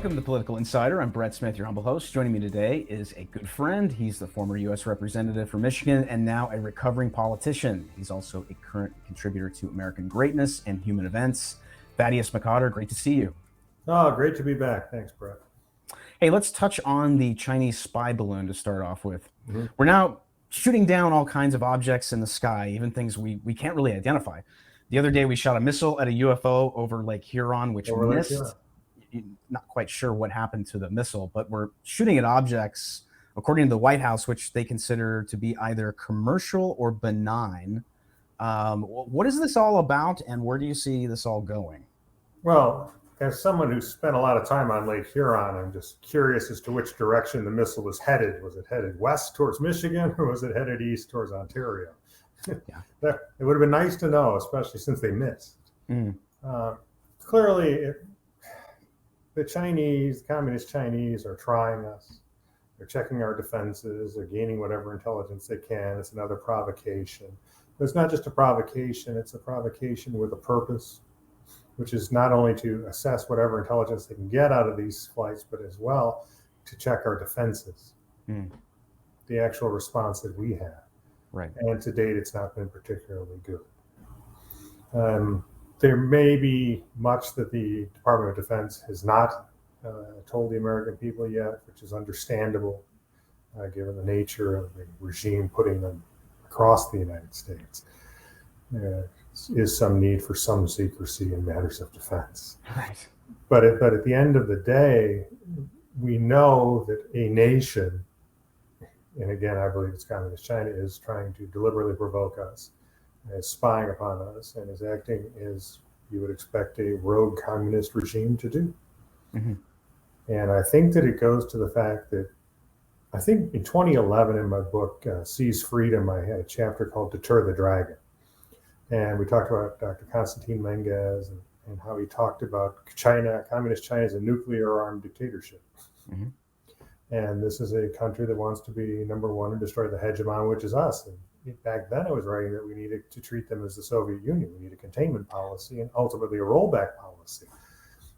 Welcome to Political Insider. I'm Brett Smith, your humble host. Joining me today is a good friend. He's the former U.S. representative for Michigan and now a recovering politician. He's also a current contributor to American Greatness and Human Events. Thaddeus McCotter, great to see you. Oh, great to be back. Thanks, Brett. Hey, let's touch on the Chinese spy balloon to start off with. We're now shooting down all kinds of objects in the sky, even things we can't really identify. The other day, we shot a missile at a UFO over Lake Huron, which missed. Not quite sure what happened to the missile, but we're shooting at objects, according to the White House, which they consider to be either commercial or benign. What is this all about, and where do you see this all going? Well, as someone who spent a lot of time on Lake Huron, I'm just curious as to which direction the missile was headed. Was it headed west towards Michigan, or was it headed east towards Ontario? Yeah. It would have been nice to know, especially since they missed. Clearly, the communist Chinese are trying us. They're checking our defenses. They're gaining whatever intelligence they can. It's another provocation. But it's not just a provocation. It's a provocation with a purpose, which is not only to assess whatever intelligence they can get out of these flights, but as well to check our defenses, the actual response that we have. Right. And to date, it's not been particularly good. There may be much that the Department of Defense has not told the American people yet, which is understandable, given the nature of the regime putting them across the United States. Is some need for some secrecy in matters of defense. Right. But at the end of the day, we know that a nation, and again, I believe it's Communist China, is trying to deliberately provoke us, is spying upon us, and is acting as you would expect a rogue communist regime to do. And I think that it goes to the fact that, I think in 2011 in my book, Seize Freedom, I had a chapter called Deter the Dragon. And we talked about Dr. Constantine Menges and how he talked about China, communist China, as a nuclear-armed dictatorship. And this is a country that wants to be number one and destroy the hegemon, which is us. And back then I was writing that we needed to treat them as the Soviet Union. We need a containment policy and ultimately a rollback policy.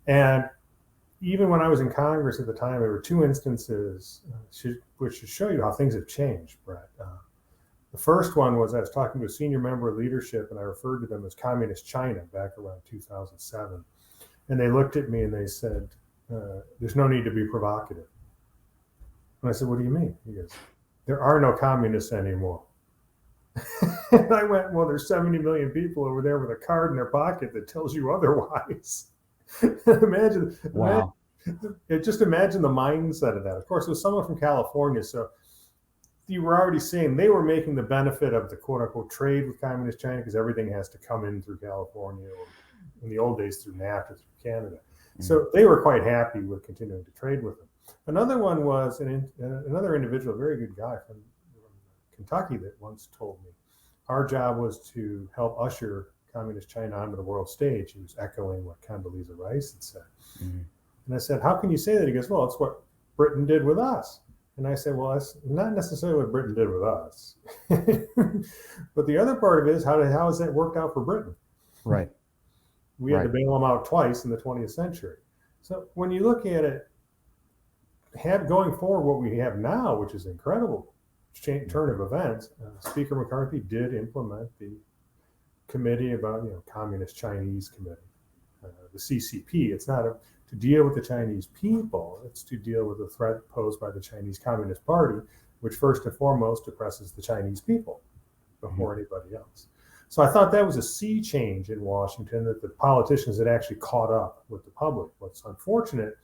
And even when I was in Congress at the time, there were two instances which should show you how things have changed, Brett. The first one was I was talking to a senior member of leadership, and I referred to them as Communist China back around 2007. And they looked at me and they said, there's no need to be provocative. And I said, what do you mean? He goes, there are no communists anymore. And I went, well, there's 70 million people over there with a card in their pocket that tells you otherwise. Imagine the mindset of that. Of course, it was someone from California, so you were already saying they were making the benefit of the quote-unquote trade with Communist China because everything has to come in through California, or in the old days through NAFTA, through Canada. So they were quite happy with continuing to trade with them. Another one was another individual, a very good guy from Kentucky, that once told me our job was to help usher Communist China onto the world stage. He was echoing what Condoleezza Rice had said. And I said, how can you say that? He goes, well, it's what Britain did with us. And I said, well, that's not necessarily what Britain did with us. But the other part of it is, how has that worked out for Britain? Right. We had to bail them out twice in the 20th century. So when you look at it, going forward, what we have now, which is incredible turn of events, Speaker McCarthy did implement the committee about, Communist Chinese Committee, the CCP. It's not to deal with the Chinese people, it's to deal with the threat posed by the Chinese Communist Party, which first and foremost oppresses the Chinese people before anybody else. So I thought that was a sea change in Washington, that the politicians had actually caught up with the public. What's unfortunate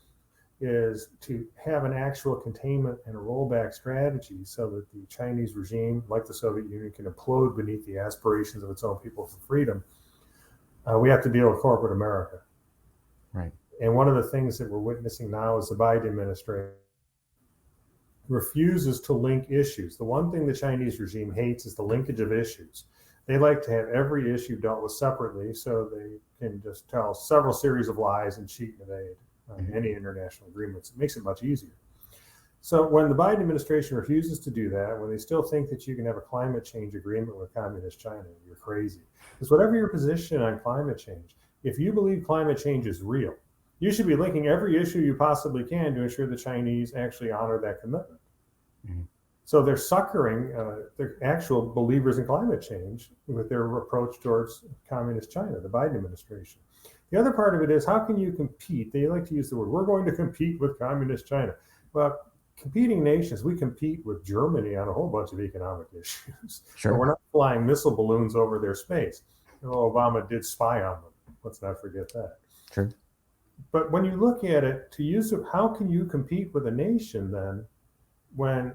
is to have an actual containment and a rollback strategy so that the Chinese regime, like the Soviet Union, can implode beneath the aspirations of its own people for freedom. We have to deal with corporate America. Right. And one of the things that we're witnessing now is the Biden administration refuses to link issues. The one thing the Chinese regime hates is the linkage of issues. They like to have every issue dealt with separately so they can just tell several series of lies and cheat and evade any international agreements. It makes it much easier. So when the Biden administration refuses to do that, when they still think that you can have a climate change agreement with Communist China, you're crazy. Because whatever your position on climate change, if you believe climate change is real, You should be linking every issue you possibly can to ensure the Chinese actually honor that commitment. Mm-hmm. So they're suckering the actual believers in climate change with their approach towards communist China, the Biden administration. The other part of it is, how can you compete? They like to use the word, we're going to compete with communist China. Well, competing nations, we compete with Germany on a whole bunch of economic issues. Sure. But we're not flying missile balloons over their space. Obama did spy on them. Let's not forget that. Sure. But when you look at it, how can you compete with a nation then when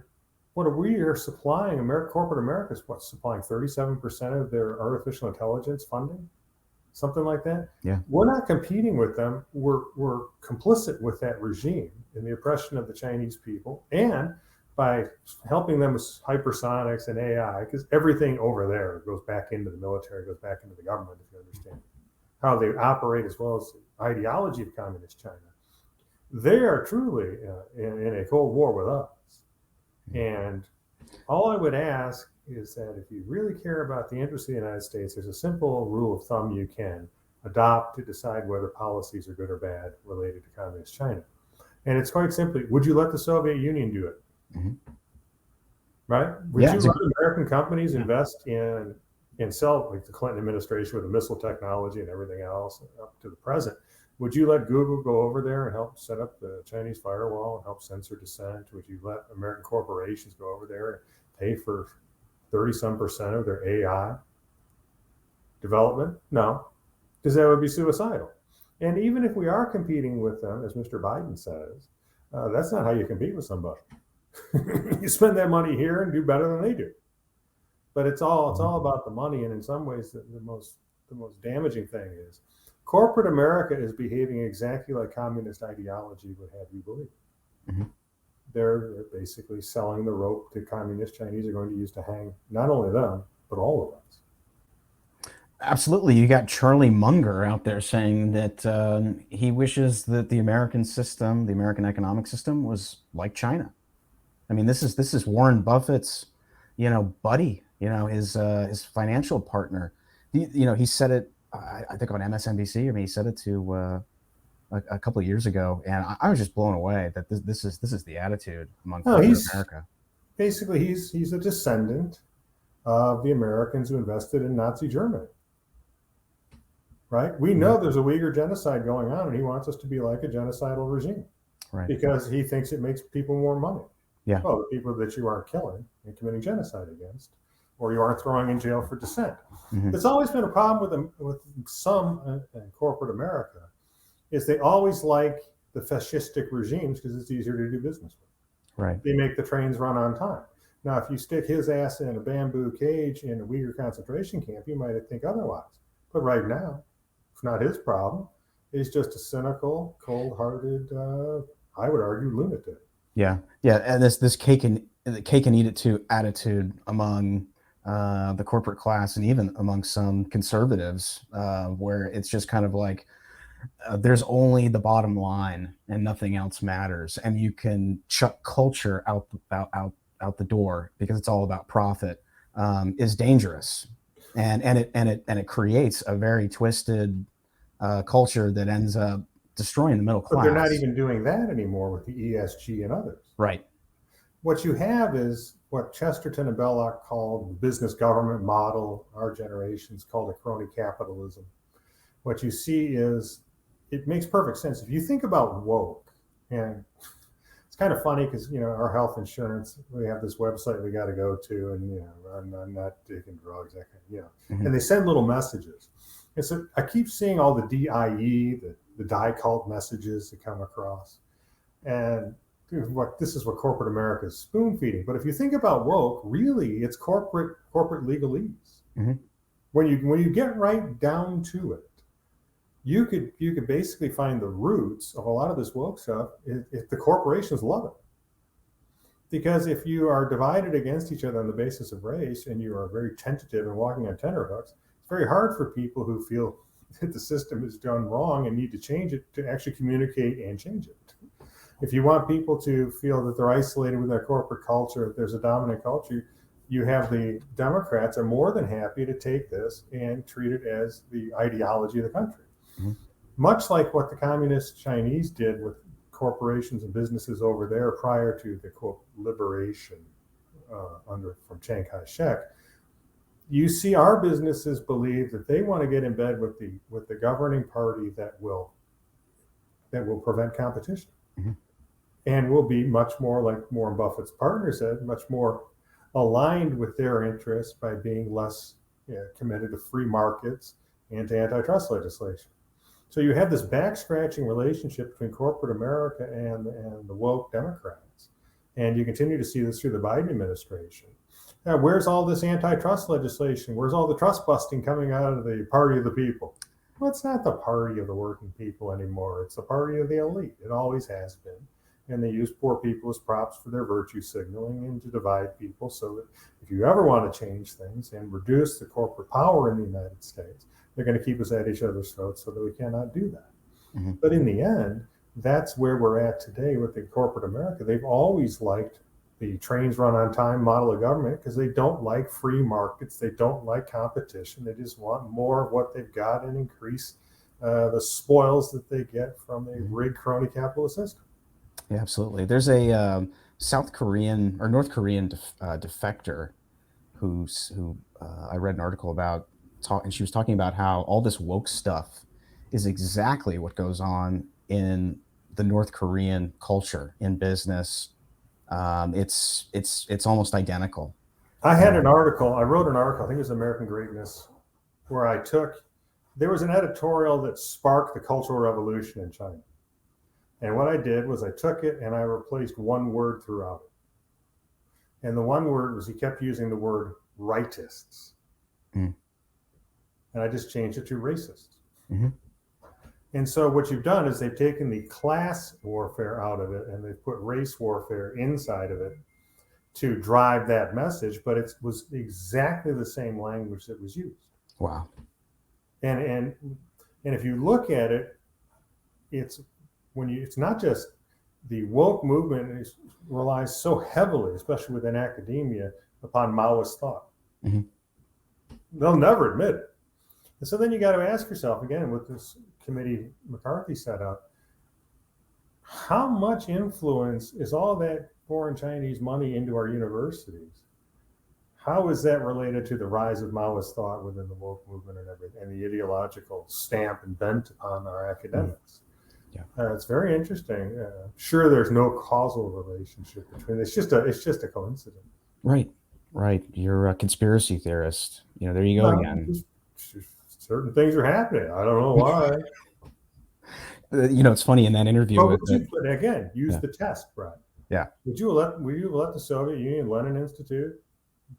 what we are supplying, corporate America is supplying 37% of their artificial intelligence funding? Something like that. Yeah. We're not competing with them. We're complicit with that regime in the oppression of the Chinese people, and by helping them with hypersonics and AI, because everything over there goes back into the military, goes back into the government, if you understand how they operate, as well as the ideology of communist China. They are truly in a Cold War with us. And all I would ask is that if you really care about the interests of the United States, there's a simple rule of thumb you can adopt to decide whether policies are good or bad related to communist China. And it's quite simply, would you let the Soviet Union do it? Mm-hmm. Right? Would you let American companies invest in sell, like the Clinton administration with the missile technology and everything else up to the present? Would you let Google go over there and help set up the Chinese firewall and help censor dissent? Would you let American corporations go over there and pay for 30-some% of their AI development? No, because that would be suicidal. And even if we are competing with them, as Mr. Biden says, that's not how you compete with somebody. You spend that money here and do better than they do. But it's all about the money. And in some ways, the most damaging thing is corporate America is behaving exactly like communist ideology would have you believe. Mm-hmm. They're basically selling the rope the communist Chinese are going to use to hang not only them, but all of us. Absolutely. You got Charlie Munger out there saying that he wishes that the American system, the American economic system, was like China. I mean, this is Warren Buffett's, buddy, his financial partner. He said it, I think on MSNBC. I mean, he said it to a couple of years ago, and I was just blown away that this is the attitude among America. Basically, he's a descendant of the Americans who invested in Nazi Germany. Right? We know there's a Uyghur genocide going on, and he wants us to be like a genocidal regime. Right. Because he thinks it makes people more money. Yeah. Well, the people that you aren't killing and committing genocide against, or you aren't throwing in jail for dissent. Mm-hmm. There's always been a problem with some in corporate America, is they always like the fascistic regimes because it's easier to do business with. Right. They make the trains run on time. Now, if you stick his ass in a bamboo cage in a Uyghur concentration camp, you might think otherwise. But right now, it's not his problem. He's just a cynical, cold-hearted, I would argue, lunatic. Yeah, and this cake and eat it too attitude among the corporate class and even among some conservatives, where it's just kind of like there's only the bottom line and nothing else matters, and you can chuck culture out the door because it's all about profit, is dangerous, and it creates a very twisted culture that ends up destroying the middle class. But they're not even doing that anymore with the ESG and others. Right. What you have is what Chesterton and Belloc called the business government model. Our generation's called a crony capitalism. What you see is, it makes perfect sense. If you think about woke, and it's kind of funny because, our health insurance, we have this website we got to go to, and, I'm not taking drugs, that kind of, mm-hmm. And they send little messages. And so I keep seeing all the DIE, the die cult messages that come across. And this is what corporate America is spoon feeding. But if you think about woke, really it's corporate legalese. Mm-hmm. When you get right down to it, you could basically find the roots of a lot of this woke stuff if the corporations love it. Because if you are divided against each other on the basis of race, and you are very tentative and walking on tenterhooks, it's very hard for people who feel that the system is done wrong and need to change it to actually communicate and change it. If you want people to feel that they're isolated with their corporate culture, if there's a dominant culture, you have the Democrats are more than happy to take this and treat it as the ideology of the country. Mm-hmm. much like what the communist Chinese did with corporations and businesses over there prior to the quote liberation from Chiang Kai-shek. You see, our businesses believe that they want to get in bed with the governing party that will prevent competition, and will be much more, like Warren Buffett's partner said, much more aligned with their interests by being less committed to free markets and to antitrust legislation. So you have this back-scratching relationship between corporate America and the woke Democrats, and you continue to see this through the Biden administration. Now, where's all this antitrust legislation? Where's all the trust busting coming out of the party of the people? Well, it's not the party of the working people anymore. It's the party of the elite. It always has been. And they use poor people as props for their virtue signaling and to divide people, so that if you ever want to change things and reduce the corporate power in the United States, they're going to keep us at each other's throats so that we cannot do that. But in the end, that's where we're at today with the corporate America. They've always liked the trains run on time model of government because they don't like free markets. They don't like competition. They just want more of what they've got and increase the spoils that they get from a rigged crony capitalist system. Yeah, absolutely. There's a South Korean or North Korean defector who I read an article about, and she was talking about how all this woke stuff is exactly what goes on in the North Korean culture in business. It's almost identical. I wrote an article, I think it was American Greatness, where there was an editorial that sparked the Cultural Revolution in China. And what I did was I took it and I replaced one word throughout it. And the one word was, he kept using the word rightists. And I just changed it to racists. And so what you've done is they've taken the class warfare out of it and they've put race warfare inside of it to drive that message, but it was exactly the same language that was used. Wow. And if you look at it, it's not just the woke movement relies so heavily, especially within academia, upon Maoist thought. They'll never admit it. And so then you got to ask yourself, again, with this committee McCarthy set up, how much influence is all that foreign Chinese money into our universities? How is that related to the rise of Maoist thought within the woke movement and everything, and the ideological stamp and bent upon our academics? It's very interesting. Sure, there's no causal relationship between. It's just a coincidence. Right. You're a conspiracy theorist. There you go again. Just certain things are happening. I don't know why. It's funny in that interview. But again, use the test, Brad. Yeah. Would you let the Soviet Union, Lenin Institute,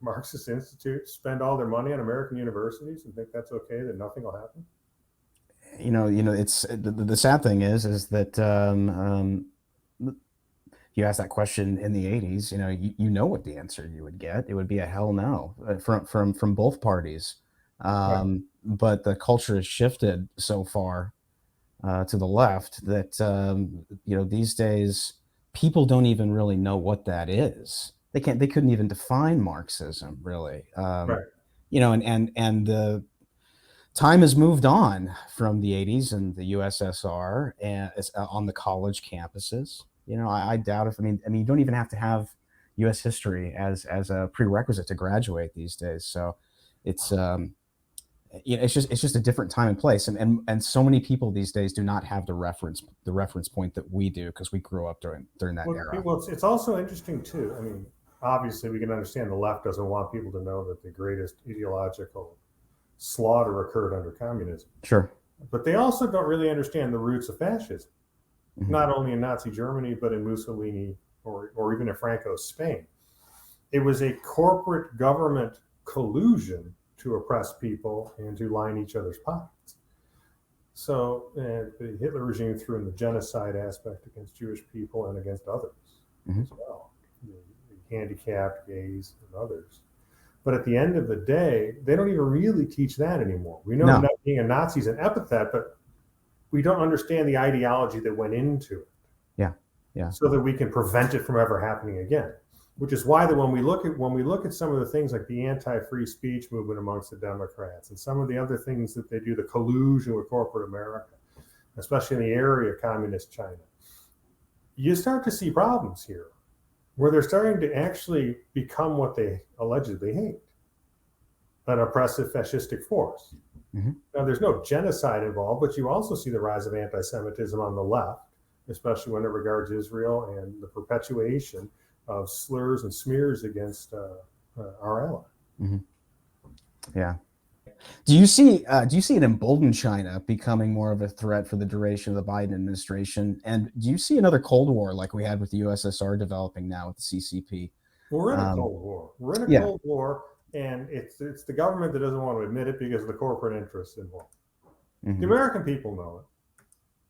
Marxist Institute spend all their money on American universities and think that's okay, that nothing will happen? It's the sad thing is that you asked that question in the 80s, you know what the answer you would get. It would be a hell no from both parties. Right. But the culture has shifted so far to the left that these days people don't even really know what that is. They couldn't even define Marxism really. Right. And the time has moved on from the 80s and the USSR and on the college campuses. I doubt if you don't even have to have U.S. history as a prerequisite to graduate these days. So it's it's just a different time and place, and so many people these days do not have the reference point that we do because we grew up during that era. Well, it's also interesting too. Obviously we can understand the left doesn't want people to know that the greatest ideological slaughter occurred under communism. Sure. But they also don't really understand the roots of fascism, not only in Nazi Germany, but in Mussolini or even in Franco's Spain. It was a corporate government collusion to oppress people and to line each other's pockets. So the Hitler regime threw in the genocide aspect against Jewish people and against others as well, the handicapped, gays, and others. But at the end of the day, they don't even really teach that anymore. We know that being a Nazi is an epithet, but we don't understand the ideology that went into it. Yeah. So that we can prevent it from ever happening again. Which is why when we look at some of the things like the anti-free speech movement amongst the Democrats and some of the other things that they do, the collusion with corporate America, especially in the area of communist China, you start to see problems here where they're starting to actually become what they allegedly hate, an oppressive fascistic force. Mm-hmm. Now, there's no genocide involved, but you also see the rise of anti-Semitism on the left, especially when it regards Israel and the perpetuation of slurs and smears against our ally. Mm-hmm. Yeah. Do you see an emboldened China becoming more of a threat for the duration of the Biden administration? And do you see another Cold War like we had with the USSR developing now with the CCP? We're in a Cold War. We're in a Cold War, and it's the government that doesn't want to admit it because of the corporate interests involved. Mm-hmm. The American people know it.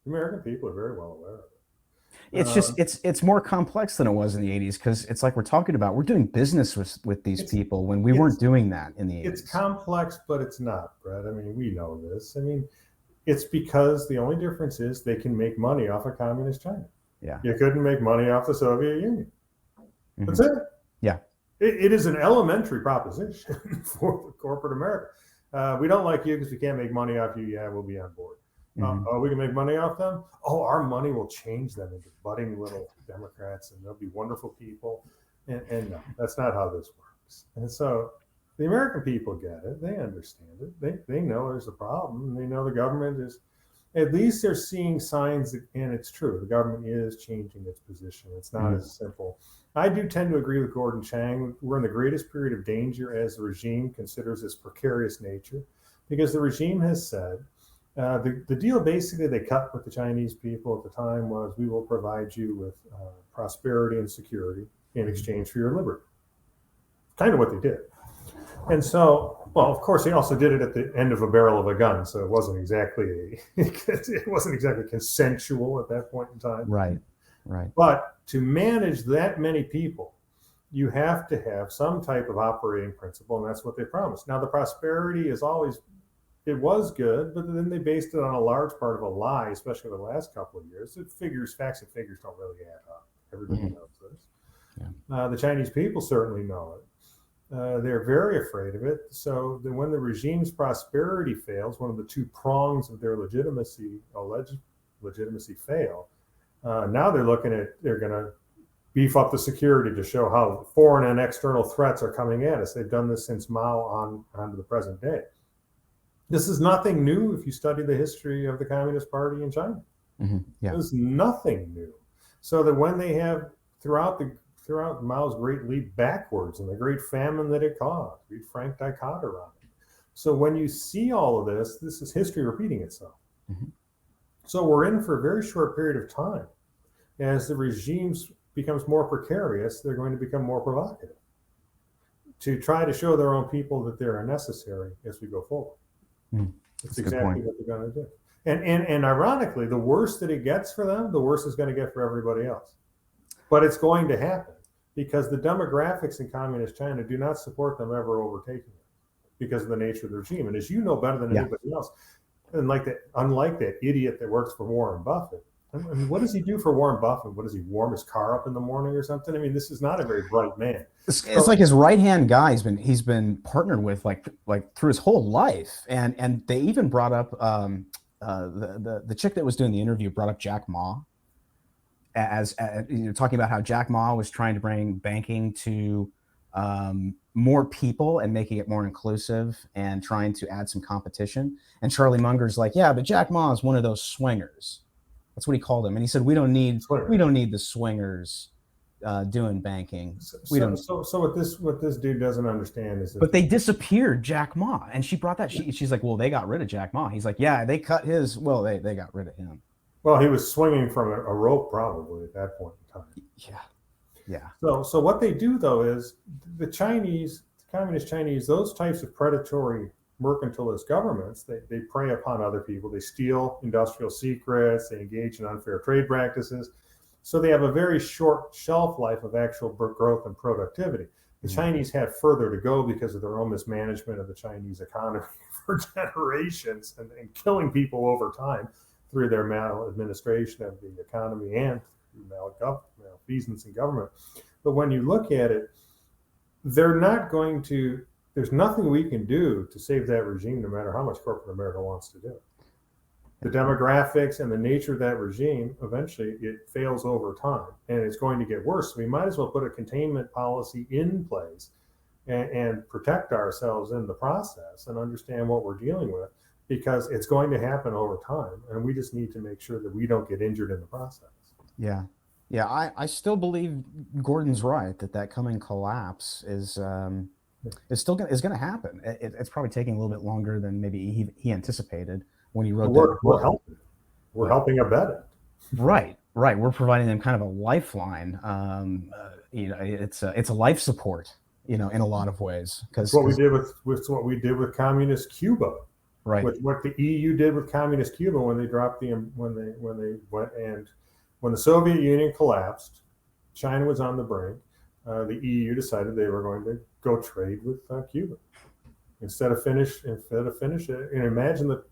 The American people are very well aware of it. It's just it's more complex than it was in the 80s, because it's like we're talking about, we're doing business with these people when we weren't doing that in the 80s. It's complex, but it's not, Brett. I mean, we know this. I mean, it's because the only difference is they can make money off of communist China. Yeah. You couldn't make money off the Soviet Union. Mm-hmm. That's it. Yeah. It is an elementary proposition for corporate America. We don't like you because we can't make money off you. Yeah, we'll be on board. Mm-hmm. We can make money off them. Oh, our money will change them into budding little Democrats, and they'll be wonderful people. And no, that's not how this works. And so the American people get it. They understand it. They know there's a problem. They know the government is, at least they're seeing signs that, and it's true, the government is changing its position. It's not as simple. I do tend to agree with Gordon Chang. We're in the greatest period of danger as the regime considers its precarious nature, because the regime has said, the deal basically they cut with the Chinese people at the time was, we will provide you with prosperity and security in exchange for your liberty. Kind of what they did. And so, well, of course, they also did it at the end of a barrel of a gun, so it wasn't exactly consensual at that point in time. Right. But to manage that many people, you have to have some type of operating principle, and that's what they promised. Now, the prosperity is always, it was good, but then they based it on a large part of a lie, especially the last couple of years. Facts and figures don't really add up. Everybody knows this. Yeah. The Chinese people certainly know it. They're very afraid of it. So then when the regime's prosperity fails, one of the two prongs of their alleged legitimacy fail, now they're going to beef up the security to show how foreign and external threats are coming at us. They've done this since Mao on to the present day. This is nothing new if you study the history of the Communist Party in China. Mm-hmm. Yeah. There's nothing new. So that when they have, throughout Mao's great leap backwards and the great famine that it caused, read Frank Dichotter on it. So when you see all of this is history repeating itself. Mm-hmm. So we're in for a very short period of time. As the regimes becomes more precarious, they're going to become more provocative to try to show their own people that they're unnecessary as we go forward. That's exactly what they're going to do. And ironically, the worse that it gets for them, the worse it's going to get for everybody else. But it's going to happen because the demographics in communist China do not support them ever overtaking it because of the nature of the regime. And as you know better than anybody else, and unlike that idiot that works for Warren Buffett, I mean, what does he do for Warren Buffett? What does he warm his car up in the morning or something? I mean, this is not a very bright man. It's like his right hand guy he's been partnered with like through his whole life, and they even brought up the chick that was doing the interview brought up Jack Ma as talking about how Jack Ma was trying to bring banking to more people and making it more inclusive and trying to add some competition. And Charlie Munger's like, yeah, but Jack Ma is one of those swingers. That's what he called him. And he said, we don't need the swingers doing banking. So what this dude doesn't understand is that, but they disappeared Jack Ma, and she brought that. She's like, well, they got rid of Jack Ma. He's like, yeah, they cut his. Well, they got rid of him. Well, he was swinging from a rope probably at that point in time. Yeah. So what they do though is the communist Chinese, those types of predatory mercantilist governments, they prey upon other people. They steal industrial secrets. They engage in unfair trade practices. So they have a very short shelf life of actual growth and productivity. The Chinese have further to go because of their own mismanagement of the Chinese economy for generations and killing people over time through their maladministration of the economy and through malfeasance in government. But when you look at it, there's nothing we can do to save that regime, no matter how much corporate America wants to do. The demographics and the nature of that regime, eventually it fails over time, and it's going to get worse. So we might as well put a containment policy in place and protect ourselves in the process and understand what we're dealing with, because it's going to happen over time, and we just need to make sure that we don't get injured in the process. Yeah. Yeah, I still believe Gordon's right that coming collapse is still gonna happen. It's probably taking a little bit longer than maybe he anticipated when he wrote that We're book. helping. We're helping abet it. Right, right. We're providing them kind of a lifeline. It's a life support, in a lot of ways. That's what we did with communist Cuba. Right. With what the EU did with communist Cuba when they dropped when they went, and when the Soviet Union collapsed, China was on the brink. The EU decided they were going to go trade with Cuba instead of finish it. And imagine that.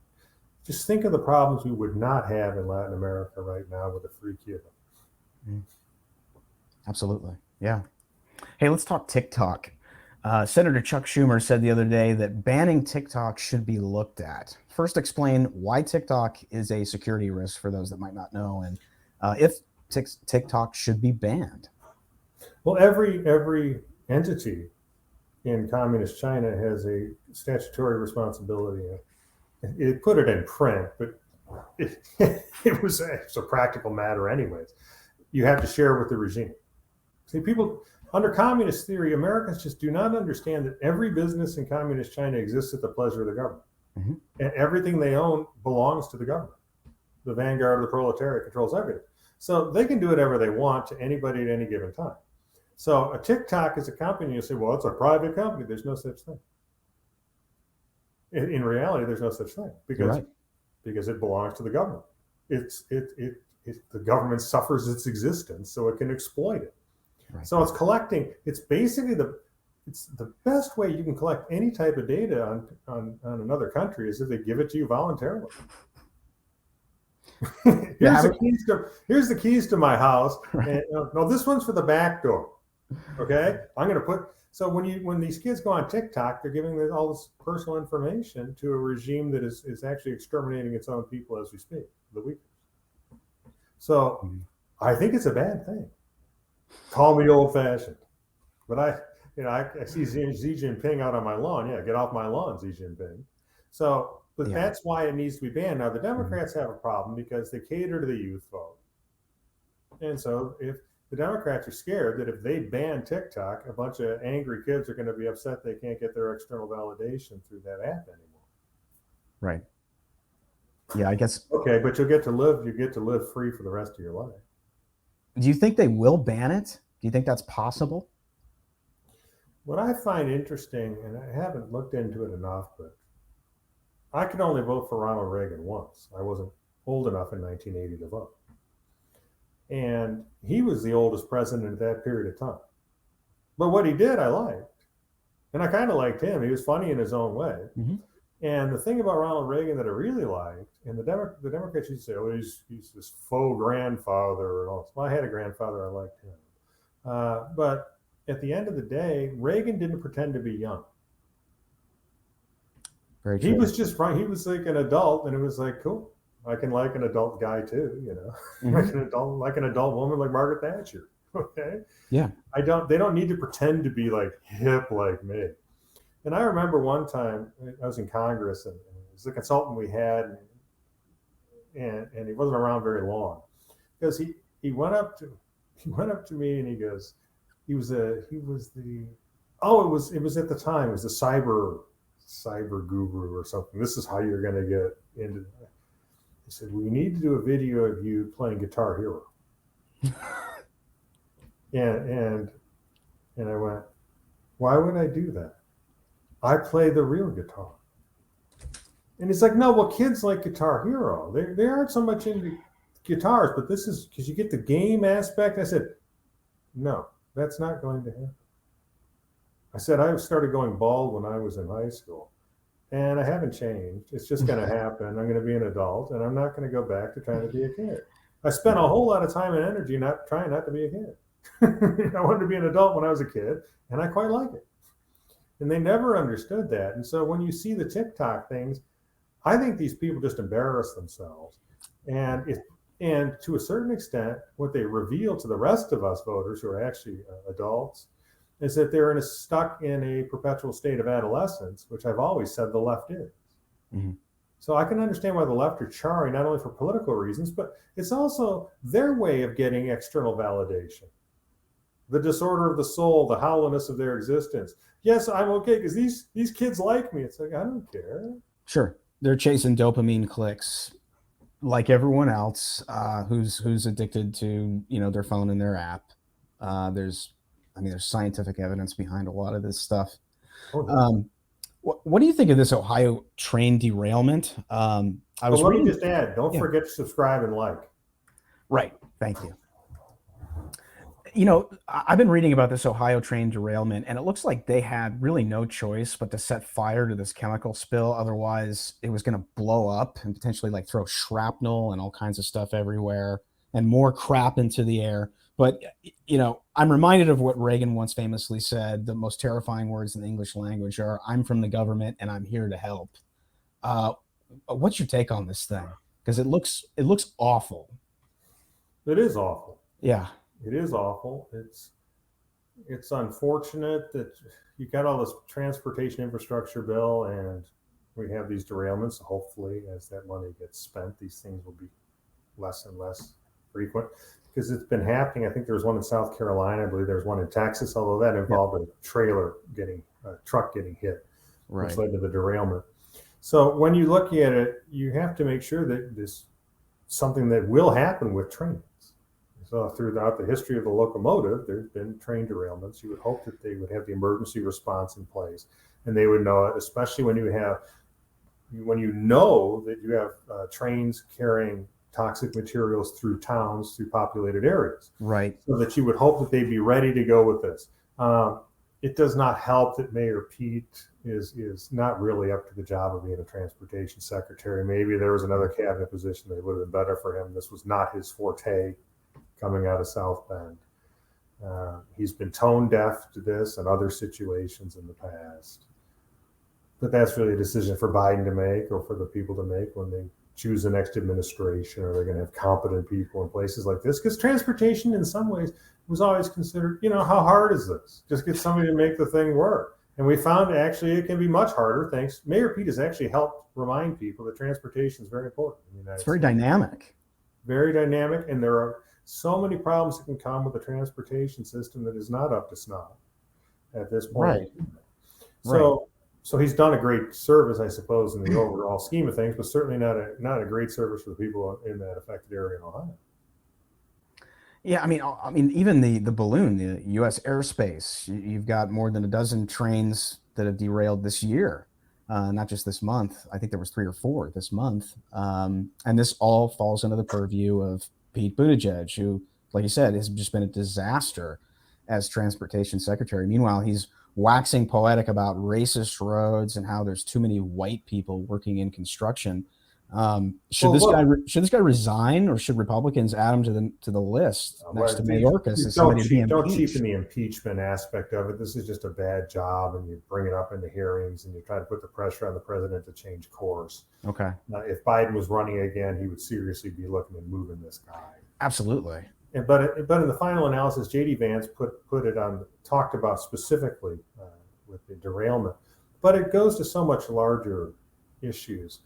Just think of the problems we would not have in Latin America right now with a free Cuba. Absolutely. Yeah. Hey, let's talk TikTok. Senator Chuck Schumer said the other day that banning TikTok should be looked at. First, explain why TikTok is a security risk for those that might not know, and if TikTok should be banned. Well, every entity in communist China has a statutory responsibility. It put it in print, but it was a practical matter anyways. You have to share with the regime. See, people under communist theory, Americans just do not understand that every business in communist China exists at the pleasure of the government. Mm-hmm. And everything they own belongs to the government. The vanguard of the proletariat controls everything. So they can do whatever they want to anybody at any given time. So a TikTok is a company, you say, well, it's a private company. There's no such thing. In reality, there's no such thing because it belongs to the government. The government suffers its existence so it can exploit it. Right. So it's collecting. It's basically the best way you can collect any type of data on another country is if they give it to you voluntarily. Here's the keys to my house. Right. And, no, this one's for the back door. Okay, I'm going to put. So when these kids go on TikTok, they're giving all this personal information to a regime that is actually exterminating its own people as we speak, the Uyghurs. So I think it's a bad thing. Call me old-fashioned, but I see Xi Jinping out on my lawn. Yeah, get off my lawn, Xi Jinping. So, but that's why it needs to be banned. Now the Democrats have a problem because they cater to the youth vote, and so if the Democrats are scared that if they ban TikTok, a bunch of angry kids are going to be upset they can't get their external validation through that app anymore. Right. Yeah, I guess. Okay, but you get to live free for the rest of your life. Do you think they will ban it? Do you think that's possible? What I find interesting, and I haven't looked into it enough, but I could only vote for Ronald Reagan once. I wasn't old enough in 1980 to vote. And he was the oldest president at that period of time. But what he did, I liked. And I kind of liked him. He was funny in his own way. Mm-hmm. And the thing about Ronald Reagan that I really liked, and the Democrats used to say, oh, he's this faux grandfather. And all. Well, I had a grandfather. I liked him. But at the end of the day, Reagan didn't pretend to be young. Very true. He was just right. He was like an adult, and it was like, cool. I can like an adult guy too, Mm-hmm. like an adult woman like Margaret Thatcher. Okay. Yeah. They don't need to pretend to be like hip like me. And I remember one time I was in Congress and it was the consultant we had and he wasn't around very long because he went up to me and he goes, it was at the time, it was the cyber guru or something. This is how you're going to get into. He said, we need to do a video of you playing Guitar Hero. and I went, why would I do that? I play the real guitar. And he's like, no, well, kids like Guitar Hero. They aren't so much into guitars, but this is because you get the game aspect. I said, no, that's not going to happen. I said, I started going bald when I was in high school. And I haven't changed. It's just going to happen. I'm going to be an adult, and I'm not going to go back to trying to be a kid. I spent a whole lot of time and energy trying not to be a kid. I wanted to be an adult when I was a kid, and I quite like it. And they never understood that. And so when you see the TikTok things, I think these people just embarrass themselves. And to a certain extent, what they reveal to the rest of us voters who are actually adults is that they're stuck in a perpetual state of adolescence, which I've always said the left is. Mm-hmm. So I can understand why the left are charring, not only for political reasons, but it's also their way of getting external validation. The disorder of the soul, the hollowness of their existence. Yes, I'm okay because these kids like me. It's like, I don't care. Sure. They're chasing dopamine clicks like everyone else who's addicted to, their phone and their app. There's scientific evidence behind a lot of this stuff. Oh, yeah. What do you think of this Ohio train derailment? Let me just add, don't forget to subscribe and like. Right. Thank you. I've been reading about this Ohio train derailment, and it looks like they had really no choice but to set fire to this chemical spill. Otherwise, it was going to blow up and potentially throw shrapnel and all kinds of stuff everywhere and more crap into the air. But, I'm reminded of what Reagan once famously said: the most terrifying words in the English language are, "I'm from the government and I'm here to help." What's your take on this thing? Because it looks awful. It is awful. Yeah. It is awful. It's unfortunate that you got all this transportation infrastructure bill and we have these derailments. Hopefully, as that money gets spent, these things will be less and less frequent because it's been happening. I think there was one in South Carolina. I believe there was one in Texas, although that involved a truck getting hit, Right. which led to the derailment. So when you look at it, you have to make sure that this something that will happen with trains. So throughout the history of the locomotive, there's been train derailments. You would hope that they would have the emergency response in place, and they would know it, especially when you know that you have trains carrying toxic materials through towns, through populated areas. Right. So that you would hope that they'd be ready to go with this. It does not help that Mayor Pete is not really up to the job of being a transportation secretary. Maybe there was another cabinet position that would have been better for him. This was not his forte. Coming out of South Bend. He's been tone deaf to this and other situations in the past. But that's really a decision for Biden to make or for the people to make when they choose the next administration. Are they going to have competent people in places like this? Because transportation in some ways was always considered, how hard is this? Just get somebody to make the thing work. And we found actually it can be much harder. Thanks. Mayor Pete has actually helped remind people that transportation is very important in the United States. Very dynamic. Very dynamic. And there are so many problems that can come with a transportation system that is not up to snuff at this point. Right. So he's done a great service, I suppose, in the overall scheme of things, but certainly not a great service for the people in that affected area in Ohio. Yeah, I mean, even the balloon, the U.S. airspace. You've got more than a dozen trains that have derailed this year, not just this month. I think there was 3 or 4 this month, and this all falls under the purview of Pete Buttigieg, who, like you said, has just been a disaster as transportation secretary. Meanwhile, he's waxing poetic about racist roads and how there's too many white people working in construction. Should this guy resign, or should Republicans add him to the list next to Mayorkas as somebody to be impeached? Don't cheapen the impeachment aspect of it. This is just a bad job, and you bring it up in the hearings, and you try to put the pressure on the president to change course. Okay. If Biden was running again, he would seriously be looking at moving this guy. Absolutely. But in the final analysis, J.D. Vance talked about specifically with the derailment, but it goes to so much larger issues.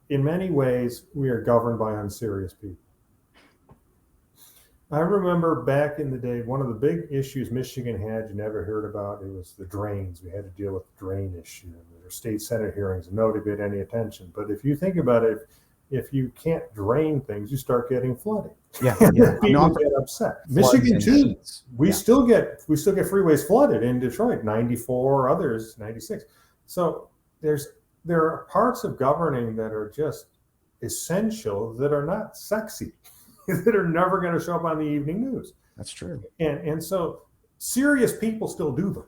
In many ways, we are governed by unserious people. I remember back in the day, one of the big issues Michigan had, you never heard about, it was the drains. We had to deal with the drain issue. There were state senate hearings, and nobody paid any attention. But if you think about it, if you can't drain things, you start getting flooding. Yeah. People get upset. Michigan too. We still get freeways flooded in Detroit, 94, others 96. So there are parts of governing that are just essential that are not sexy, that are never going to show up on the evening news. That's true. And so serious people still do them.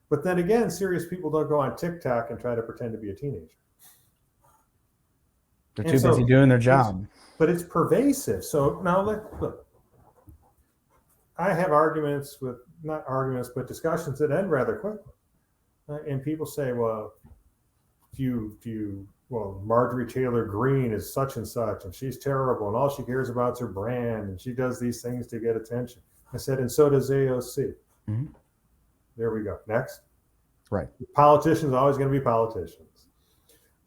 But then again, serious people don't go on TikTok and try to pretend to be a teenager. They're too busy doing their job. But it's pervasive. So now look, I have discussions that end rather quickly. And people say, well, well, Marjorie Taylor Greene is such and such, and she's terrible, and all she cares about is her brand, and she does these things to get attention. I said, and so does AOC. Mm-hmm. There we go. Next. Right. Politicians are always going to be politicians.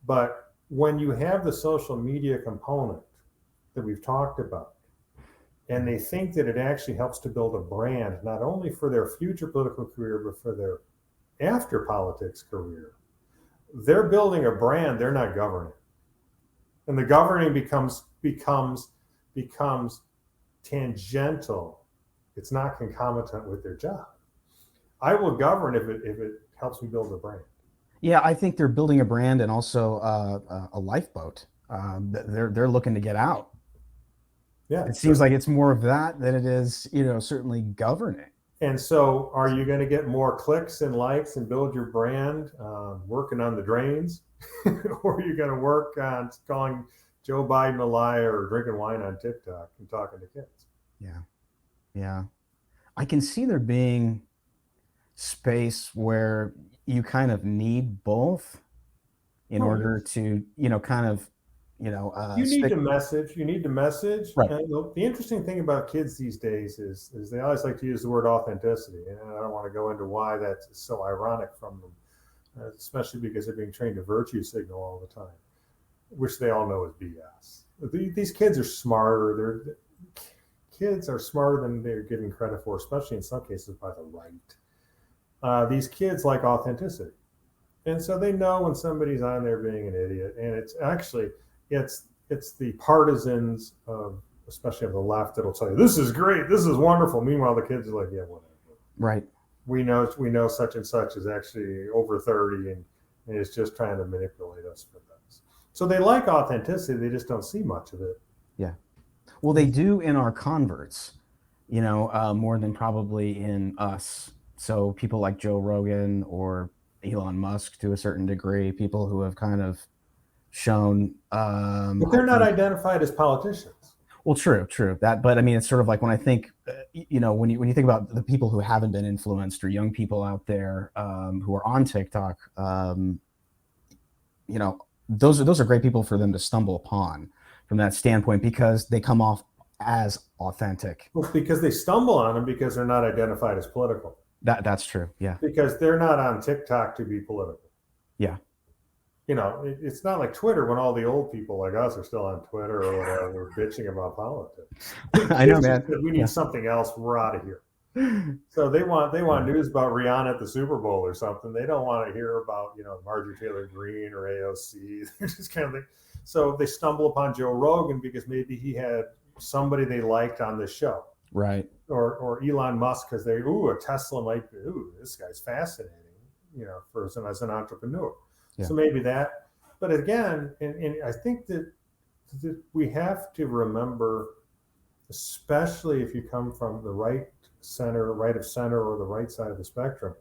But when you have the social media component that we've talked about, and they think that it actually helps to build a brand, not only for their future political career, but for their after politics career, they're building a brand, they're not governing. And the governing becomes tangential. It's not concomitant with their job. I will govern if it helps me build a brand. Yeah, I think they're building a brand and also a lifeboat. They're looking to get out. Yeah, it seems like it's more of that than it is, certainly governing. And so, are you going to get more clicks and likes and build your brand working on the drains, or are you going to work on calling Joe Biden a liar or drinking wine on TikTok and talking to kids? Yeah. I can see there being space where you kind of need both in order to, kind of, you need to message. You need to message. Right. And the interesting thing about kids these days is they always like to use the word authenticity, and I don't want to go into why that's so ironic from them, especially because they're being trained to virtue signal all the time, which they all know is BS. These kids are smarter. Kids are smarter than they're given credit for, especially in some cases by the right. These kids like authenticity, and so they know when somebody's on there being an idiot, and it's actually. It's the partisans of, especially of the left, that'll tell you this is great, this is wonderful. Meanwhile, the kids are like, yeah, whatever. Right. We know such and such is actually over 30 and is just trying to manipulate us for this. So they like authenticity, they just don't see much of it. Yeah. Well, they do in our converts, more than probably in us. So people like Joe Rogan or Elon Musk to a certain degree, people who have kind of shown but they're not identified as politicians. Well, true that, but I mean, it's sort of like when I think when you think about the people who haven't been influenced or young people out there who are on TikTok, those are great people for them to stumble upon from that standpoint, because they come off as authentic. Well, because they stumble on them because they're not identified as political. That's true. Yeah, because they're not on TikTok to be political. Yeah. It's not like Twitter when all the old people like us are still on Twitter or whatever, bitching about politics. I know, man. We need something else. We're out of here. So they want news about Rihanna at the Super Bowl or something. They don't want to hear about Marjorie Taylor Greene or AOC. They're just kind of like, so they stumble upon Joe Rogan because maybe he had somebody they liked on the show, right? Or Elon Musk because a Tesla might be. This guy's fascinating, as an entrepreneur. Yeah. So maybe that, but again, and I think that we have to remember, especially if you come from the right of center, or the right side of the spectrum,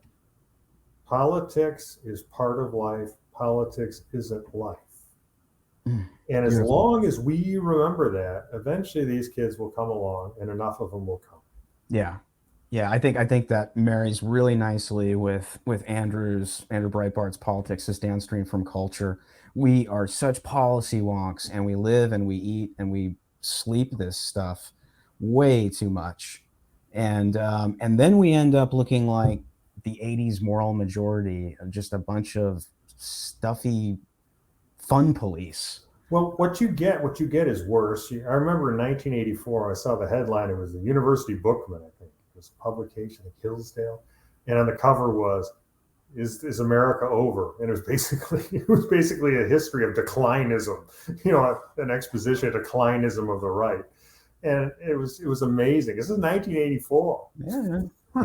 politics is part of life. Politics isn't life. And as long as we remember that, eventually these kids will come along and enough of them will come. Yeah, I think that marries really nicely with Andrew Breitbart's Politics is Downstream from Culture. We are such policy wonks, and we live and we eat and we sleep this stuff way too much, and then we end up looking like the 80s moral majority, of just a bunch of stuffy fun police. Well, what you get is worse. I remember in 1984, I saw the headline. It was the University Bookman, I think. It was a publication at Hillsdale. And on the cover was, is America over? And it was basically a history of declinism, an exposition of declinism of the right. And it was amazing. This is 1984.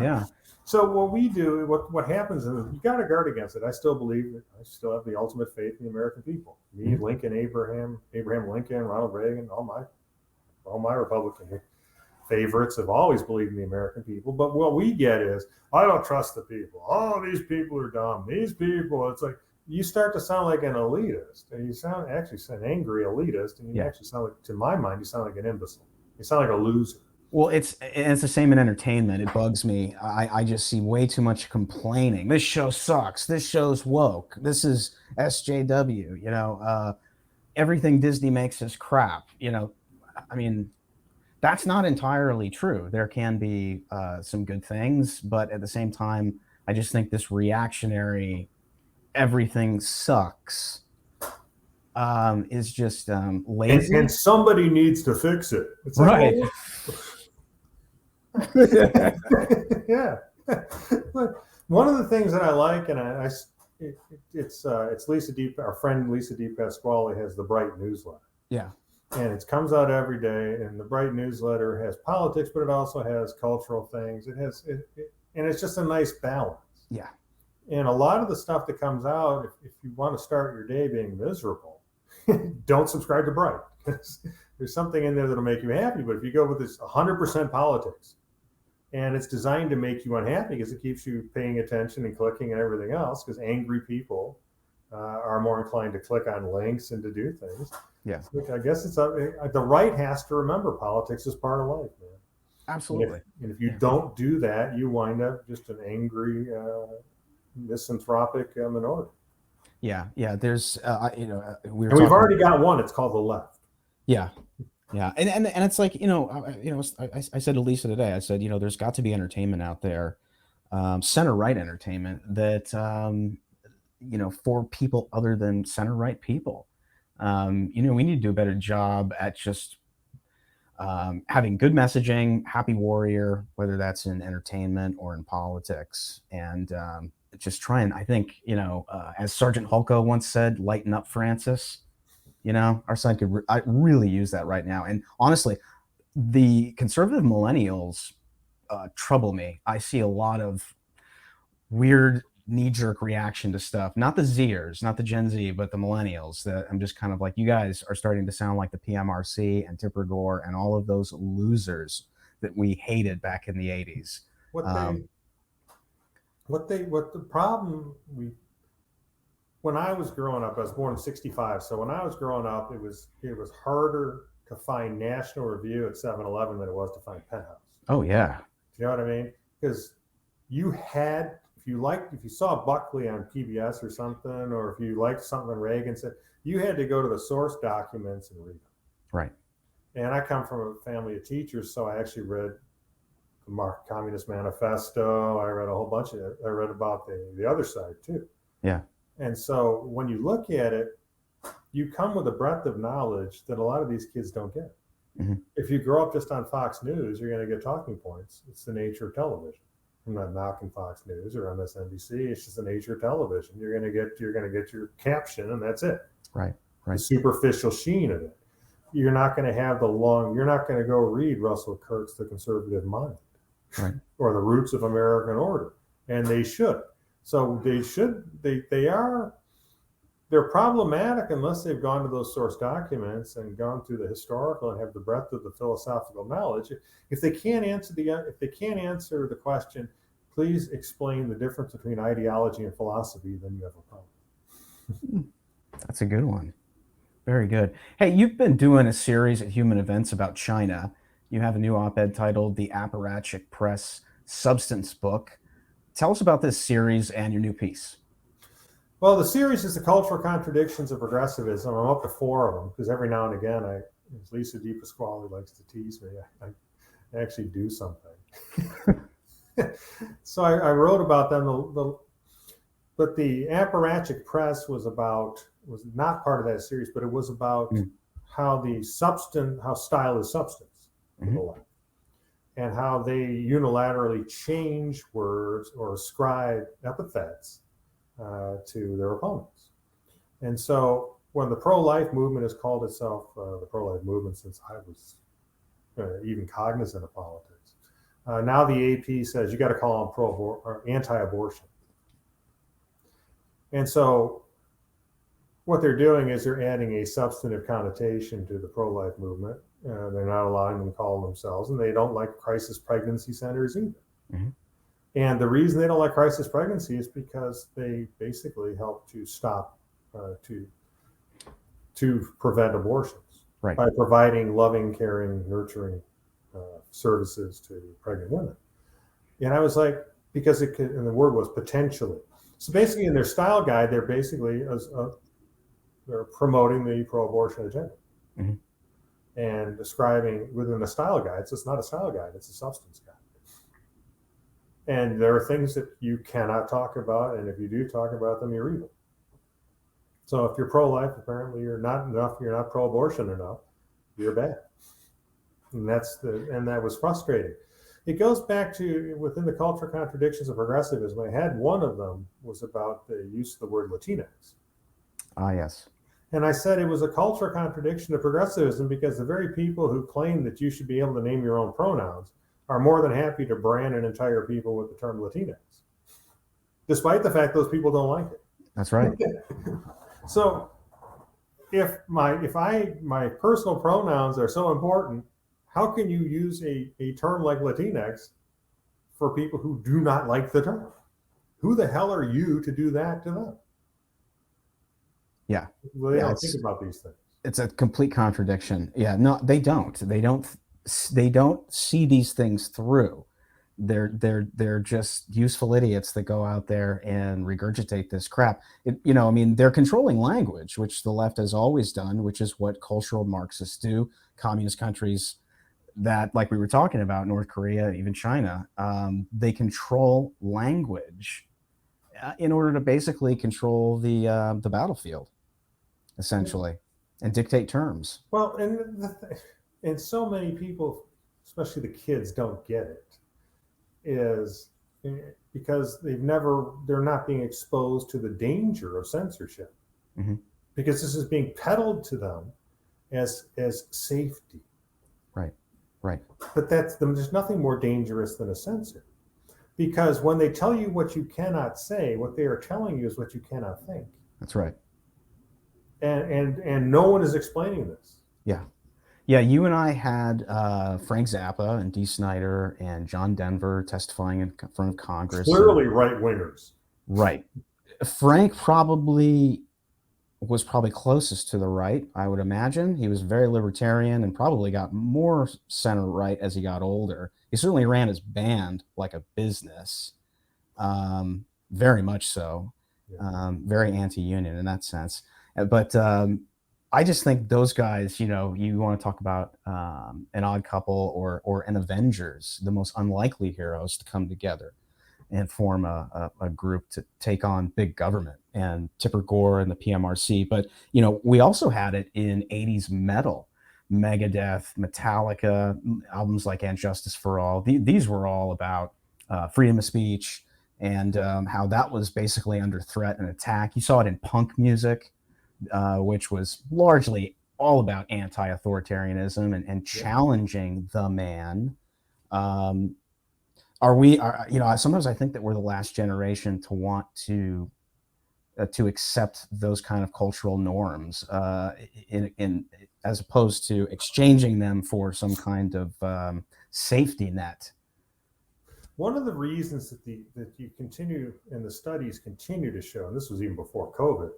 Yeah. So what we do, what happens is you got to guard against it. I still believe it. I still have the ultimate faith in the American people. Me, Lincoln, Abraham Lincoln, Ronald Reagan, all my Republican favorites have always believed in the American people. But what we get is, I don't trust the people. Oh, these people are dumb. These people, it's like you start to sound like an elitist, and you sound an angry elitist, and you actually sound like, to my mind, you sound like an imbecile. You sound like a loser. Well, it's the same in entertainment. It bugs me. I just see way too much complaining. This show sucks. This show's woke. This is SJW, everything Disney makes is crap. I mean, that's not entirely true. There can be some good things, but at the same time, I just think this reactionary, everything sucks, is just lazy. And somebody needs to fix it. It's Right. Yeah. One of the things that I like, and it's Lisa D. Our friend Lisa D. Pasquale has the Bright newsletter. Yeah. And it comes out every day. And the Bright newsletter has politics, but it also has cultural things. It has, and it's just a nice balance. Yeah. And a lot of the stuff that comes out, if you want to start your day being miserable, don't subscribe to Bright. There's something in there that'll make you happy. But if you go with this 100% politics, and it's designed to make you unhappy because it keeps you paying attention and clicking and everything else, because angry people are more inclined to click on links and to do things. Yeah. Look, I guess the right has to remember politics is part of life, man. Absolutely. And if you don't do that, you wind up just an angry, misanthropic minority. Yeah. There's, we've already got one. It's called the left. Yeah. Yeah. And it's like, I said to Lisa today, I said, there's got to be entertainment out there, center-right entertainment that, for people other than center-right people. We need to do a better job at just having good messaging, happy warrior, whether that's in entertainment or in politics, and just trying, I think, as Sergeant Hulko once said, lighten up, Francis. Our side could I really use that right now. And honestly, the conservative millennials trouble me. I see a lot of weird knee-jerk reaction to stuff. Not the Zers, not the Gen Z, but the millennials. That I'm just kind of like, you guys are starting to sound like the PMRC and Tipper Gore and all of those losers that we hated back in the 80s. When I was growing up, I was born in '65. So when I was growing up, it was harder to find National Review at 7-Eleven than it was to find Penthouse. Oh yeah. Do you know what I mean? Because you had, if you saw Buckley on PBS or something, or if you liked something Reagan said, you had to go to the source documents and read them. Right. And I come from a family of teachers, so I actually read the Marxist Communist Manifesto. I read a whole bunch of it. I read about the other side too. Yeah. And so when you look at it, you come with a breadth of knowledge that a lot of these kids don't get. Mm-hmm. If you grow up just on Fox News, you're going to get talking points. It's the nature of television. I'm not knocking Fox News or MSNBC. It's just the nature of television. You're going to get your caption, and that's it. Right. The superficial sheen of it. You're not going to have you're not going to go read Russell Kirk's The Conservative Mind, right, or The Roots of American Order, and they should. So they're problematic unless they've gone to those source documents and gone through the historical and have the breadth of the philosophical knowledge. If they can't answer the question, please explain the difference between ideology and philosophy, then you have a problem. That's a good one. Very good. Hey, you've been doing a series at Human Events about China. You have a new op-ed titled The Apparatchik Press Substance Book. Tell us about this series and your new piece. Well, the series is the cultural contradictions of progressivism. I'm up to 4 of them because every now and again, as Lisa D. Pasquale likes to tease me, I actually do something. So I wrote about them. But the Apparatchik Press was not part of that series, but it was about how style is substance for the left, and how they unilaterally change words or ascribe epithets to their opponents. And so when the pro-life movement has called itself the pro-life movement since I was even cognizant of politics, now the AP says you got to call them or anti-abortion. And so what they're doing is they're adding a substantive connotation to the pro-life movement. They're not allowing them to call themselves, and they don't like crisis pregnancy centers either. Mm-hmm. And the reason they don't like crisis pregnancy is because they basically help to stop, to prevent abortions, right, by providing loving, caring, nurturing services to pregnant women. And I was like, because and the word was potentially. So basically, in their style guide, they're basically they're promoting the pro-abortion agenda and describing within the style guide. So it's not a style guide; it's a substance guide. And there are things that you cannot talk about, and if you do talk about them, you're evil. So if you're pro-life, apparently you're not enough. You're not pro-abortion enough. You're bad, and that was frustrating. It goes back to within the cultural contradictions of progressivism. I had one of them was about the use of the word Latinx. Ah, yes. And I said it was a cultural contradiction of progressivism because the very people who claim that you should be able to name your own pronouns are more than happy to brand an entire people with the term Latinx, despite the fact those people don't like it. That's right. So if my personal pronouns are so important, how can you use a term like Latinx for people who do not like the term? Who the hell are you to do that to them? Yeah. Well, they don't think about these things. It's a complete contradiction. Yeah, no, they don't. They don't see these things through. They're just useful idiots that go out there and regurgitate this crap. I mean, they're controlling language, which the left has always done, which is what cultural Marxists do. Communist countries that, like we were talking about, North Korea, even China, they control language in order to basically control the battlefield, essentially, and dictate terms. Well, and so many people, especially the kids, don't get it, is because they're not being exposed to the danger of censorship, because this is being peddled to them as safety. Right. But there's nothing more dangerous than a censor, because when they tell you what you cannot say, what they are telling you is what you cannot think. That's right. And no one is explaining this. Yeah. You and I had Frank Zappa and Dee Snider and John Denver testifying in front of Congress. Clearly right wingers. Right. Frank was probably closest to the right, I would imagine. He was very libertarian and probably got more center right as he got older. He certainly ran his band like a business, very much so, very anti-union in that sense. But I just think those guys, you want to talk about an odd couple or an Avengers, the most unlikely heroes to come together and form a group to take on big government, and Tipper Gore and the PMRC. But, we also had it in 80s metal, Megadeth, Metallica, albums like And Justice for All. These were all about freedom of speech and how that was basically under threat and attack. You saw it in punk music, which was largely all about anti-authoritarianism and challenging the man. Sometimes I think that we're the last generation to want to accept those kind of cultural norms, in as opposed to exchanging them for some kind of safety net. One of the reasons that you continue, and the studies continue to show, and this was even before COVID,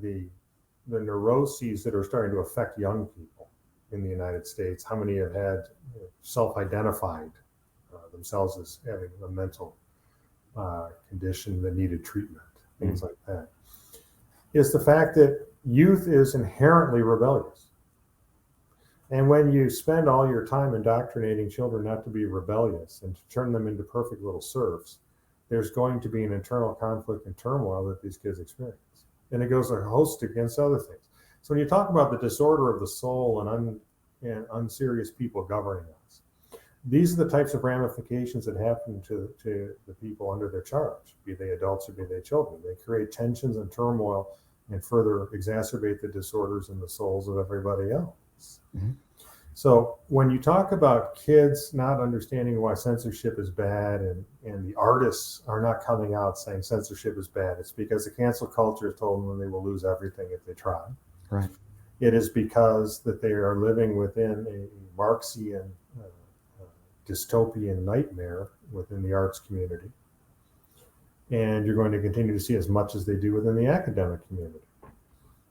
the neuroses that are starting to affect young people in the United States, how many have had self-identified themselves as having a mental condition that needed treatment, things like that, is the fact that youth is inherently rebellious. And when you spend all your time indoctrinating children not to be rebellious and to turn them into perfect little serfs, there's going to be an internal conflict and turmoil that these kids experience. And it goes a host against other things. So when you talk about the disorder of the soul and unserious people governing us, these are the types of ramifications that happen to the people under their charge, be they adults or be they children. They create tensions and turmoil and further exacerbate the disorders in the souls of everybody else. So when you talk about kids not understanding why censorship is bad, and the artists are not coming out saying censorship is bad, it's because the cancel culture has told them they will lose everything if they try. Right. It is because that they are living within a Marxian dystopian nightmare within the arts community. And you're going to continue to see as much as they do within the academic community.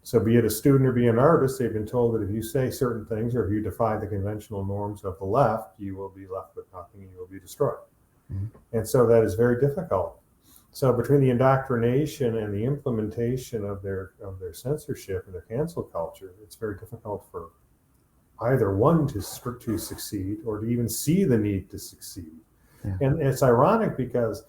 So be it a student or be an artist, they've been told that if you say certain things or if you defy the conventional norms of the left, you will be left with nothing and you will be destroyed. And so that is very difficult. So between the indoctrination and the implementation of their censorship and their cancel culture, it's very difficult for either one to succeed or to even see the need to succeed. Yeah. And it's ironic because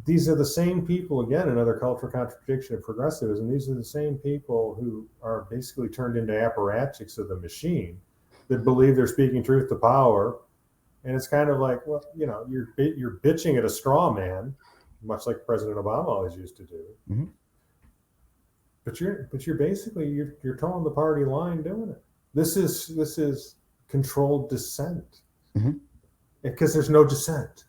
these are the same people, again, another cultural contradiction of progressivism. These are the same people who are basically turned into apparatchiks of the machine that believe they're speaking truth to power. And it's kind of like, well, you're bitching at a straw man, much like President Obama always used to do. Mm-hmm. But you're basically you're towing the party line doing it. This is controlled dissent, because there's no dissent.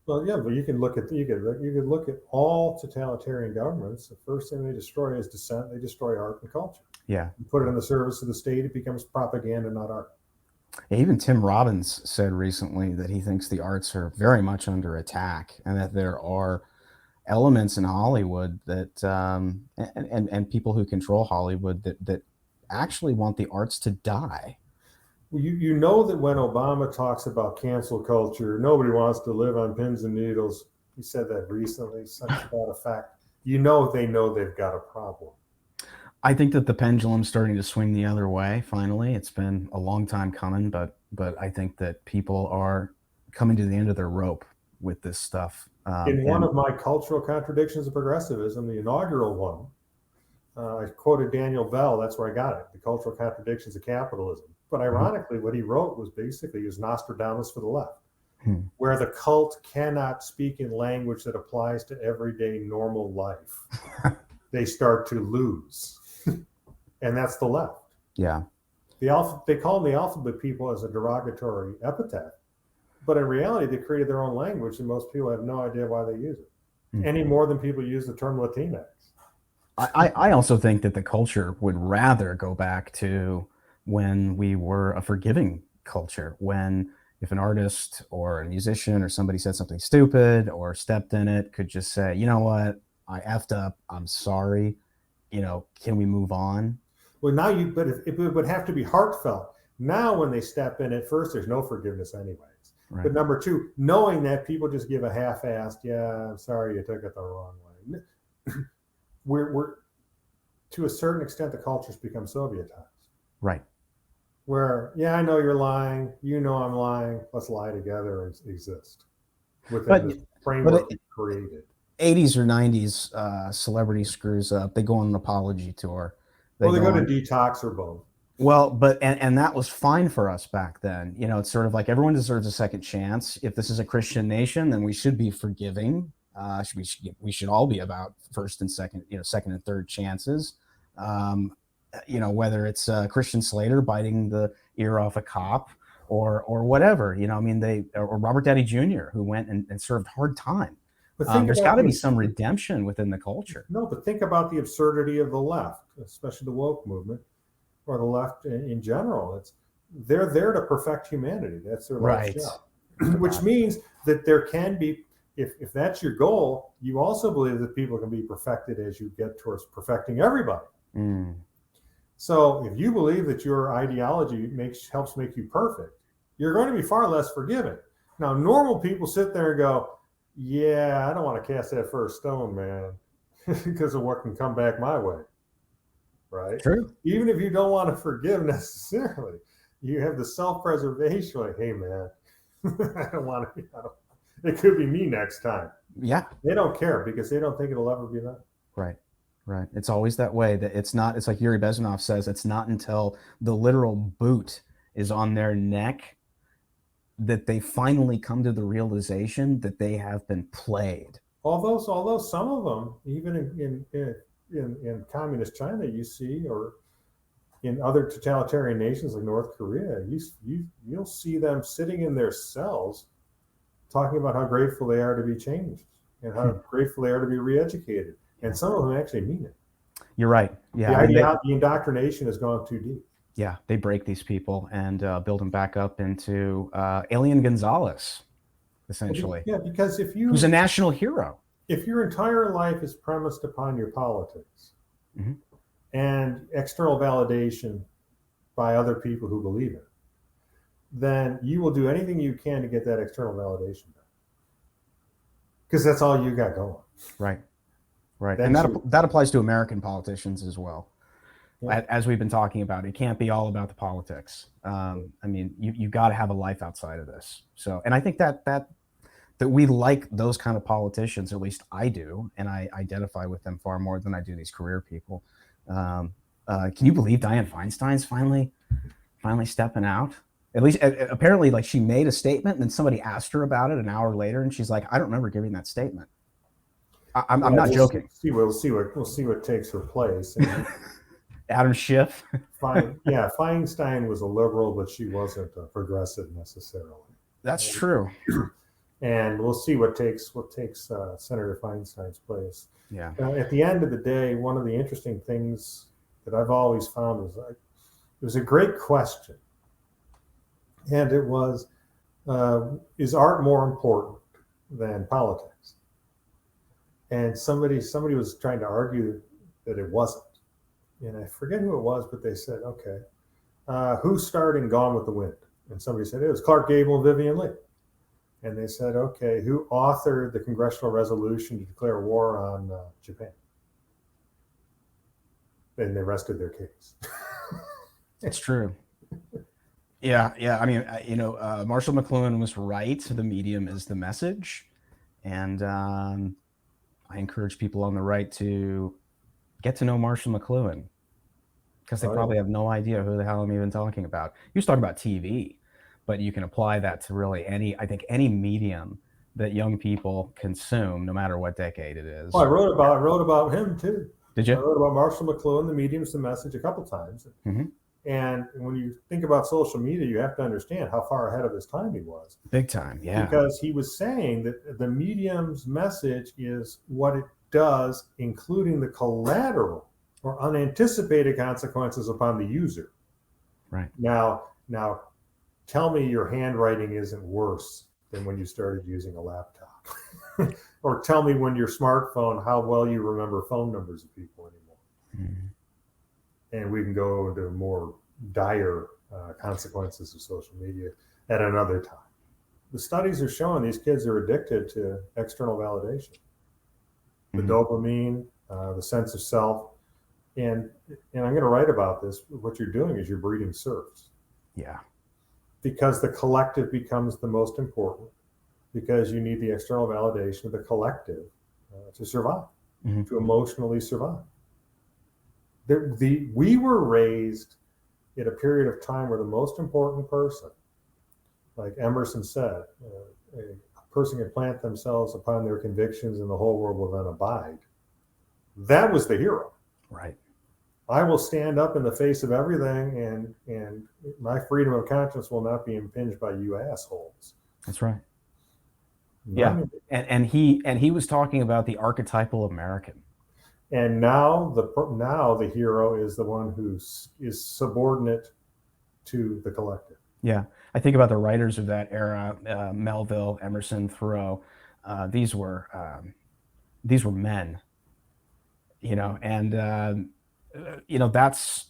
Well, yeah, but you could look at all totalitarian governments. The first thing they destroy is dissent. They destroy art and culture. Yeah. You put it in the service of the state, it becomes propaganda, not art. Even Tim Robbins said recently that he thinks the arts are very much under attack, and that there are elements in Hollywood that and people who control Hollywood that actually want the arts to die. Well, you know that when Obama talks about cancel culture, nobody wants to live on pins and needles. He said that recently, such about a fact. They know they've got a problem. I think that the pendulum's starting to swing the other way. Finally, it's been a long time coming, but I think that people are coming to the end of their rope with this stuff. In one of my cultural contradictions of progressivism, the inaugural one, I quoted Daniel Bell. That's where I got it. The cultural contradictions of capitalism. But ironically, what he wrote was basically his Nostradamus for the left, where the cult cannot speak in language that applies to everyday normal life. They start to lose. And that's the left. Yeah. They call them the alphabet people as a derogatory epithet. But in reality, they created their own language, and most people have no idea why they use it, any more than people use the term Latinx. I also think that the culture would rather go back to when we were a forgiving culture, when if an artist or a musician or somebody said something stupid or stepped in it, could just say, you know what, I effed up, I'm sorry, can we move on? Well, but it would have to be heartfelt. Now, when they step in at first, there's no forgiveness anyways. Right. But number two, knowing that people just give a half-assed, yeah, I'm sorry you took it the wrong way. We're to a certain extent, the culture's become Sovietized. Right. Where, yeah, I know you're lying, I'm lying, let's lie together and exist within the framework we created. 80s or 90s celebrity screws up, they go on an apology tour. They go to detox or both. Well, but and that was fine for us back then. It's sort of like everyone deserves a second chance. If this is a Christian nation, then we should be forgiving. We should all be about first and second, second and third chances. Whether it's Christian Slater biting the ear off a cop or whatever. Or Robert Downey Jr., who went and served hard time. There's got to be some redemption within the culture. No, but think about the absurdity of the left, especially the woke movement, or the left in general. They're there to perfect humanity. That's their life's job. Which means that there can be, if that's your goal, you also believe that people can be perfected as you get towards perfecting everybody. So if you believe that your ideology helps make you perfect, you're going to be far less forgiving. Now, normal people sit there and go, yeah, I don't want to cast that first stone, man, because of what can come back my way. Right? True. Even if you don't want to forgive necessarily, you have the self-preservation, like, hey, man, I don't want to, it could be me next time. Yeah. They don't care because they don't think it'll ever be them. Right. It's always that way. That it's like Yuri Bezmenov says, it's not until the literal boot is on their neck that they finally come to the realization that they have been played. Although some of them, even in communist China, you see, or in other totalitarian nations like North Korea, you'll see them sitting in their cells talking about how grateful they are to be changed and how grateful they are to be re-educated. And some of them actually mean it. You're right. Yeah. The indoctrination has gone too deep. Yeah, they break these people and build them back up into Alien Gonzalez, essentially. Yeah, because who's a national hero. If your entire life is premised upon your politics and external validation by other people who believe it, then you will do anything you can to get that external validation back. because that's all you got going. Right. Right. That's And your- that applies to American politicians as well. Yeah. As we've been talking about, it can't be all about the politics. I mean, you got to have a life outside of this. So, and I think that we like those kind of politicians, at least I do, and I identify with them far more than I do these career people. Can you believe Dianne Feinstein's finally stepping out? At least apparently, like, she made a statement and then somebody asked her about it an hour later, and she's like, I don't remember giving that statement. I'm not joking. We'll see what takes her place. And Adam Schiff. Feinstein was a liberal, but she wasn't a progressive necessarily. That's true. And we'll see what takes Senator Feinstein's place. Yeah. At the end of the day, one of the interesting things that I've always found is it was a great question, and it was, is art more important than politics? And somebody was trying to argue that it wasn't. And I forget who it was, but they said, okay, who starred in Gone with the Wind? And somebody said, it was Clark Gable and Vivian Leigh. And they said, okay, who authored the congressional resolution to declare war on Japan? And they rested their case. It's true. Yeah. I mean, Marshall McLuhan was right. The medium is the message. And I encourage people on the right to get to know Marshall McLuhan, because they probably have no idea who the hell I'm even talking about. You was talking about TV, but you can apply that to really any medium that young people consume, no matter what decade it is. Well, I wrote about him too. Did you? I wrote about Marshall McLuhan, the medium's the message, a couple times. Mm-hmm. And when you think about social media, you have to understand how far ahead of his time he was. Big time, yeah. Because he was saying that the medium's message is what it does, including the collateral or unanticipated consequences upon the user. Right. Now, tell me your handwriting isn't worse than when you started using a laptop. Or tell me when your smartphone, how well you remember phone numbers of people anymore. Mm-hmm. And we can go into more dire consequences of social media at another time. The studies are showing these kids are addicted to external validation. The dopamine, the sense of self. And I'm going to write about this. What you're doing is you're breeding serfs. Yeah. Because the collective becomes the most important, because you need the external validation of the collective to survive, to emotionally survive. We were raised in a period of time where the most important person, like Emerson said, a person can plant themselves upon their convictions and the whole world will then abide. That was the hero. Right. I will stand up in the face of everything, and my freedom of conscience will not be impinged by you assholes. That's right. Yeah, and he was talking about the archetypal American. And now the hero is the one who is subordinate to the collective. Yeah, I think about the writers of that era: Melville, Emerson, Thoreau. These were men, and that's,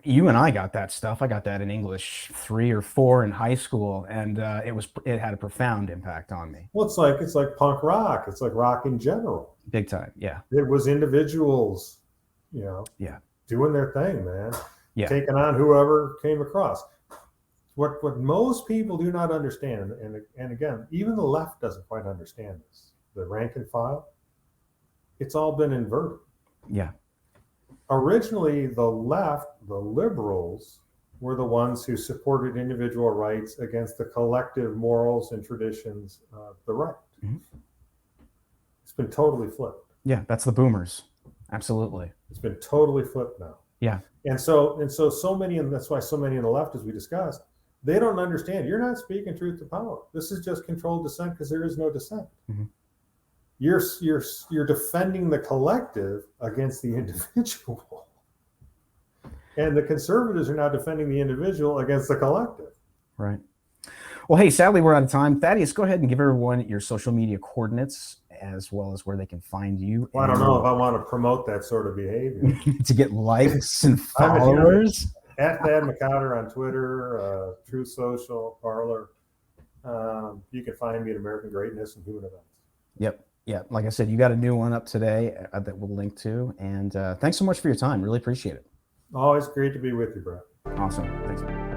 you and I got that stuff. I got that in English 3 or 4 in high school, and it had a profound impact on me. Well, it's like punk rock. It's like rock in general. Big time, yeah. It was individuals, doing their thing, man. Yeah. Taking on whoever came across. What most people do not understand, and again, even the left doesn't quite understand this. The rank and file, it's all been inverted. Yeah. Originally, the left, the liberals, were the ones who supported individual rights against the collective morals and traditions of the right. Mm-hmm. It's been totally flipped. Yeah, that's the boomers. Absolutely. It's been totally flipped now. Yeah. And so many, and that's why so many in the left, as we discussed, they don't understand. You're not speaking truth to power. This is just controlled dissent, because there is no dissent. Mm-hmm. You're defending the collective against the individual. And the conservatives are now defending the individual against the collective. Right. Well, hey, sadly, we're out of time. Thaddeus, go ahead and give everyone your social media coordinates, as well as where they can find you. Well, I don't know if I want to promote that sort of behavior. To get likes and followers. At Thad McCotter on Twitter, Truth Social, Parler. You can find me at American Greatness and Human Events. Yep. Yeah. Like I said, you got a new one up today that we'll link to. And thanks so much for your time. Really appreciate it. Always great to be with you, bro. Awesome. Thanks.